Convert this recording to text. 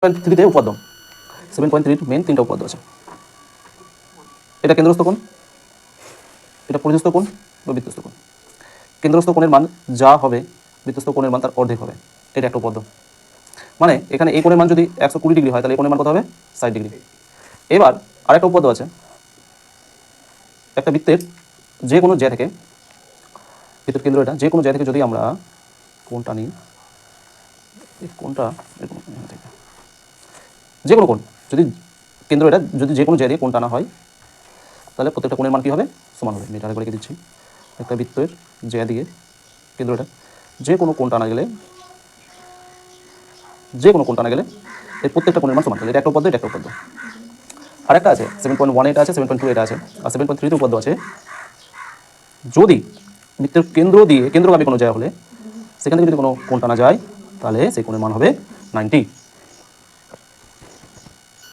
3 উপপাদ্য 7.3 মেন 3টা উপপাদ্য আছে। এটা কেন্দ্রস্থ কোণ, এটা পরিস্থ কোণ বা বৃত্তস্থ কোণ। কেন্দ্রস্থ কোণের মান যা হবে বৃত্তস্থ কোণের মান তার অর্ধেক হবে, এটা একটা উপপাদ্য। মানে এখানে এই কোণের মান যদি 120 ডিগ্রি হয় তাহলে এই কোণের মান কত হবে 60 ডিগ্রি। এবার আরেকটা উপপাদ্য আছে, একটা বৃত্তের যে কোনো জ্যা থেকে, বৃত্তের কেন্দ্র এটা, যে কোনো জ্যা থেকে যদি আমরা কোণটা নিই, এই কোণটা যে কোনো কোণ, যদি কেন্দ্র এটা যদি যে কোনো জ্যা দিয়ে কোণ টানা হয় তাহলে প্রত্যেকটা কোণের মান কী হবে, সমান হবে। আমি এটা আরেকবার লিখে দিচ্ছি, একটা বৃত্তের জ্যা দিয়ে কেন্দ্র এটা যে কোনো কোণ টানা গেলে, যে কোনো কোণ টানা গেলে এই প্রত্যেকটা কোণের মান সমান। তাহলে এটা একটা উপপাদ্য, এটা একটা উপপাদ্য। আরেকটা আছে 7.1 এটা আছে, 7.2 এটা আছে, আর 7.3 উপপাদ্য আছে, যদি বৃত্তের কেন্দ্র দিয়ে কেন্দ্রগামী কোনো জ্যা হলে সেখান থেকে যদি কোনো কোণ টানা যায় তাহলে সেই কোণের মান হবে 90।